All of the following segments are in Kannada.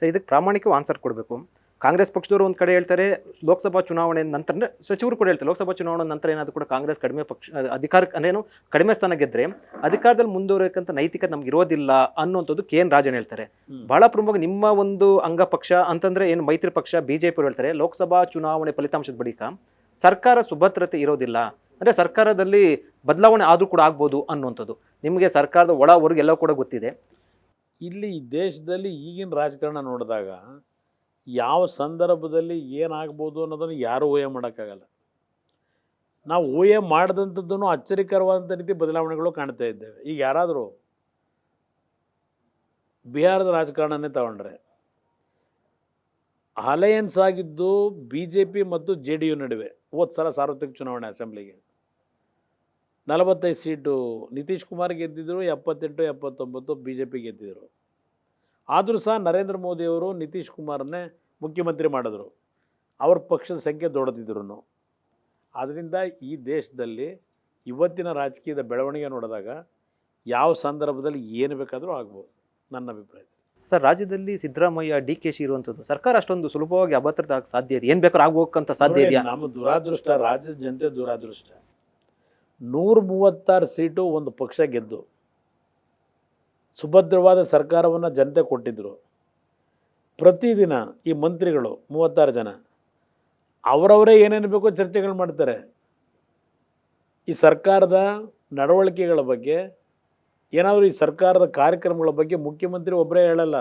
ಸರ್ ಇದಕ್ಕೆ ಪ್ರಾಮಾಣಿಕವಾಗಿ ಆನ್ಸರ್ ಕೊಡಬೇಕು. ಕಾಂಗ್ರೆಸ್ ಪಕ್ಷದವರು ಒಂದು ಕಡೆ ಹೇಳ್ತಾರೆ ಲೋಕಸಭಾ ಚುನಾವಣೆ ನಂತರ, ಸಚಿವರು ಕೂಡ ಹೇಳ್ತಾರೆ ಲೋಕಸಭಾ ಚುನಾವಣೆ ನಂತರ ಏನಾದರೂ ಕೂಡ ಕಾಂಗ್ರೆಸ್ ಕಡಿಮೆ ಪಕ್ಷ ಅಧಿಕಾರ ಅಂದ್ರೇನು ಕಡಿಮೆ ಸ್ಥಾನ ಗೆದ್ದರೆ ಅಧಿಕಾರದಲ್ಲಿ ಮುಂದುವರಿಯಕ್ಕಂಥ ನೈತಿಕತೆ ನಮ್ಗೆ ಇರೋದಿಲ್ಲ ಅನ್ನುವಂಥದ್ದು ಕೆ ಎನ್ ರಾಜನ್ ಹೇಳ್ತಾರೆ. ಬಹಳ ಪ್ರಮುಖ ನಿಮ್ಮ ಒಂದು ಅಂಗ ಪಕ್ಷ ಅಂತಂದ್ರೆ ಏನು ಮೈತ್ರಿ ಪಕ್ಷ ಬಿಜೆಪಿ ಹೇಳ್ತಾರೆ ಲೋಕಸಭಾ ಚುನಾವಣೆ ಫಲಿತಾಂಶದ ಬಳಿಕ ಸರ್ಕಾರ ಸುಭದ್ರತೆ ಇರೋದಿಲ್ಲ, ಅಂದರೆ ಸರ್ಕಾರದಲ್ಲಿ ಬದಲಾವಣೆ ಆದರೂ ಕೂಡ ಆಗ್ಬೋದು ಅನ್ನುವಂಥದ್ದು. ನಿಮಗೆ ಸರ್ಕಾರದ ಒಳ ಹೊರಗೆಲ್ಲ ಕೂಡ ಗೊತ್ತಿದೆ. ಇಲ್ಲಿ ಈ ದೇಶದಲ್ಲಿ ಈಗಿನ ರಾಜಕಾರಣ ನೋಡಿದಾಗ ಯಾವ ಸಂದರ್ಭದಲ್ಲಿ ಏನಾಗ್ಬೋದು ಅನ್ನೋದನ್ನು ಯಾರೂ ಊಹೆ ಮಾಡೋಕ್ಕಾಗಲ್ಲ. ನಾವು ಊಹೆ ಮಾಡಿದಂಥದ್ದನ್ನು ಆಶ್ಚರ್ಯಕರವಾದಂಥ ರೀತಿ ಬದಲಾವಣೆಗಳು ಕಾಣ್ತಾ ಇದ್ದೇವೆ. ಈಗ ಯಾರಾದರೂ ಬಿಹಾರದ ರಾಜಕಾರಣನೇ ತಗೊಂಡ್ರೆ ಅಲಯನ್ಸ್ ಆಗಿದ್ದು BJP ಮತ್ತು JDU ನಡುವೆ ಹೋದ ಸಲ ಸಾರ್ವತ್ರಿಕ ಚುನಾವಣೆ ಅಸೆಂಬ್ಲಿಗೆ 45 ಸೀಟು ನಿತೀಶ್ ಕುಮಾರ್ ಗೆದ್ದಿದ್ರು, 78 79 BJP ಗೆದ್ದಿದ್ರು. ಆದರೂ ಸಹ ನರೇಂದ್ರ ಮೋದಿಯವರು ನಿತೀಶ್ ಕುಮಾರನ್ನೇ ಮುಖ್ಯಮಂತ್ರಿ ಮಾಡಿದ್ರು, ಅವ್ರ ಪಕ್ಷದ ಸಂಖ್ಯೆ ದೊಡ್ಡದಿದ್ರು. ಆದ್ದರಿಂದ ಈ ದೇಶದಲ್ಲಿ ಇವತ್ತಿನ ರಾಜಕೀಯದ ಬೆಳವಣಿಗೆ ನೋಡಿದಾಗ ಯಾವ ಸಂದರ್ಭದಲ್ಲಿ ಏನು ಬೇಕಾದರೂ ಆಗ್ಬೋದು ನನ್ನ ಅಭಿಪ್ರಾಯ. ಸರ್ ರಾಜ್ಯದಲ್ಲಿ ಸಿದ್ದರಾಮಯ್ಯ DKಶಿ ಇರುವಂಥದ್ದು ಸರ್ಕಾರ ಅಷ್ಟೊಂದು ಸುಲಭವಾಗಿ ಅಭದ್ರತೆ ಆಗಕ್ಕೆ ಸಾಧ್ಯ ಇದೆ, ಏನು ಬೇಕಾದ್ರೂ ಆಗೋಕ್ಕಂತ ಸಾಧ್ಯ ಇದೆಯಾ? ನಮ್ಮ ದುರಾದೃಷ್ಟ, ರಾಜ್ಯದ ಜನತೆ ದುರಾದೃಷ್ಟ. 136 ಸೀಟು ಒಂದು ಪಕ್ಷ ಗೆದ್ದು ಸುಭದ್ರವಾದ ಸರ್ಕಾರವನ್ನು ಜನತೆ ಕೊಟ್ಟಿದ್ದರು. ಪ್ರತಿದಿನ ಈ ಮಂತ್ರಿಗಳು 36 ಜನ ಅವರವರೇ ಏನೇನು ಬೇಕೋ ಚರ್ಚೆಗಳು ಮಾಡ್ತಾರೆ. ಈ ಸರ್ಕಾರದ ನಡವಳಿಕೆಗಳ ಬಗ್ಗೆ ಏನಾದರೂ ಈ ಸರ್ಕಾರದ ಕಾರ್ಯಕ್ರಮಗಳ ಬಗ್ಗೆ ಮುಖ್ಯಮಂತ್ರಿ ಒಬ್ಬರೇ ಹೇಳಲ್ಲ.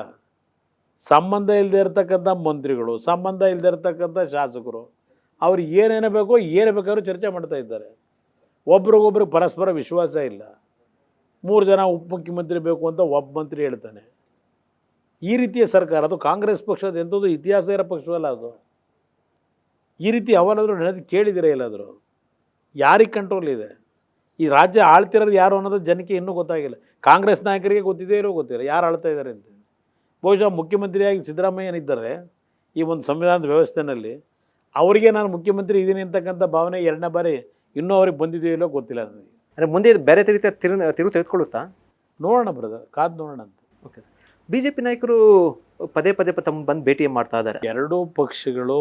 ಸಂಬಂಧ ಇಲ್ಲದೆ ಇರತಕ್ಕಂಥ ಮಂತ್ರಿಗಳು, ಸಂಬಂಧ ಇಲ್ಲದೆ ಇರತಕ್ಕಂಥ ಶಾಸಕರು ಅವ್ರು ಏನೇನು ಬೇಕೋ ಏನು ಬೇಕಾದ್ರೂ ಚರ್ಚೆ ಮಾಡ್ತಾ ಇದ್ದಾರೆ. ಒಬ್ರಿಗೊಬ್ರಿಗೆ ಪರಸ್ಪರ ವಿಶ್ವಾಸ ಇಲ್ಲ. 3 ಜನ ಉಪಮುಖ್ಯಮಂತ್ರಿ ಬೇಕು ಅಂತ ಒಬ್ಬ ಮಂತ್ರಿ ಹೇಳ್ತಾನೆ. ಈ ರೀತಿಯ ಸರ್ಕಾರ, ಅದು ಕಾಂಗ್ರೆಸ್ ಪಕ್ಷದ ಎಂಥದ್ದು ಇತಿಹಾಸ ಇರೋ ಪಕ್ಷವಲ್ಲ ಅದು. ಈ ರೀತಿ ಅವನಾದರೂ ನಡೆದು ಕೇಳಿದಿರ ಎಲ್ಲಾದರೂ? ಯಾರಿಗೆ ಕಂಟ್ರೋಲ್ ಇದೆ? ಈ ರಾಜ್ಯ ಆಳ್ತಿರೋದು ಯಾರು ಅನ್ನೋದು ಜನಕ್ಕೆ ಇನ್ನೂ ಗೊತ್ತಾಗಿಲ್ಲ. ಕಾಂಗ್ರೆಸ್ ನಾಯಕರಿಗೆ ಗೊತ್ತಿದೆ ಇರೋ ಗೊತ್ತಿಲ್ಲ ಯಾರು ಆಳ್ತಾ ಇದ್ದಾರೆ ಅಂತ. ಬಹುಶಃ ಮುಖ್ಯಮಂತ್ರಿಯಾಗಿ ಸಿದ್ದರಾಮಯ್ಯನಿದ್ದಾರೆ ಈ ಒಂದು ಸಂವಿಧಾನದ ವ್ಯವಸ್ಥೆಯಲ್ಲಿ, ಅವರಿಗೆ ನಾನು ಮುಖ್ಯಮಂತ್ರಿ ಇದ್ದೀನಿ ಅಂತಕ್ಕಂಥ ಭಾವನೆ 2ನೇ ಬಾರಿ ಇನ್ನೂ ಅವ್ರಿಗೆ ಬಂದಿದೆಯೋ ಇಲ್ಲೋ ಗೊತ್ತಿಲ್ಲ ನನಗೆ. ಅಂದರೆ ಮುಂದೆ ಬೇರೆ ರೀತಿಯ ತಿರುವು ತೆಗೆದುಕೊಳ್ಳುತ್ತಾ ನೋಡೋಣ ಬ್ರದರ್, ಕಾದು ನೋಡೋಣ ಅಂತ. ಓಕೆ ಸರ್, BJP ನಾಯಕರು ಪದೇ ಪದೇ ತಮ್ಮ ಬಂದು ಭೇಟಿ ಮಾಡ್ತಾ ಇದ್ದಾರೆ. ಎರಡೂ ಪಕ್ಷಗಳು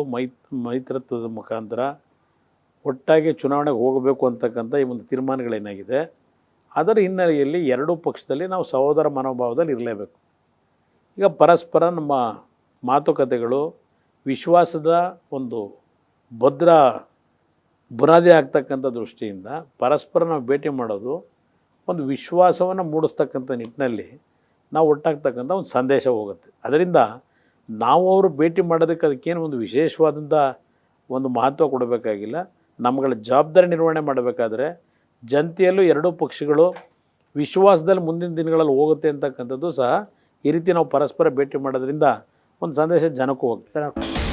ಮೈತ್ರಿತ್ವದ ಮುಖಾಂತರ ಒಟ್ಟಾಗಿ ಚುನಾವಣೆಗೆ ಹೋಗಬೇಕು ಅಂತಕ್ಕಂಥ ಈ ಒಂದು ತೀರ್ಮಾನಗಳೇನಾಗಿದೆ, ಅದರ ಹಿನ್ನೆಲೆಯಲ್ಲಿ ಎರಡೂ ಪಕ್ಷದಲ್ಲಿ ನಾವು ಸಹೋದರ ಮನೋಭಾವದಲ್ಲಿ ಇರಲೇಬೇಕು. ಈಗ ಪರಸ್ಪರ ನಮ್ಮ ಮಾತುಕತೆಗಳು ವಿಶ್ವಾಸದ ಒಂದು ಭದ್ರ ಬುನಾದಿ ಆಗ್ತಕ್ಕಂಥ ದೃಷ್ಟಿಯಿಂದ ಪರಸ್ಪರ ನಾವು ಭೇಟಿ ಮಾಡೋದು ಒಂದು ವಿಶ್ವಾಸವನ್ನು ಮೂಡಿಸ್ತಕ್ಕಂಥ ನಿಟ್ಟಿನಲ್ಲಿ ನಾವು ಒಟ್ಟಾಗ್ತಕ್ಕಂಥ ಒಂದು ಸಂದೇಶ ಹೋಗುತ್ತೆ. ಅದರಿಂದ ನಾವು ಅವರು ಭೇಟಿ ಮಾಡೋದಕ್ಕೆ ಅದಕ್ಕೇನು ಒಂದು ವಿಶೇಷವಾದಂಥ ಒಂದು ಮಹತ್ವ ಕೊಡಬೇಕಾಗಿಲ್ಲ. ನಮ್ಮಗಳ ಜವಾಬ್ದಾರಿ ನಿರ್ವಹಣೆ ಮಾಡಬೇಕಾದ್ರೆ ಜನತೆಯಲ್ಲೂ ಎರಡೂ ಪಕ್ಷಗಳು ವಿಶ್ವಾಸದಲ್ಲಿ ಮುಂದಿನ ದಿನಗಳಲ್ಲಿ ಹೋಗುತ್ತೆ ಅಂತಕ್ಕಂಥದ್ದು ಸಹ ಈ ರೀತಿ ನಾವು ಪರಸ್ಪರ ಭೇಟಿ ಮಾಡೋದ್ರಿಂದ ಒಂದು ಸಂದೇಶ ಜನಕ್ಕೂ ಹೋಗುತ್ತೆ.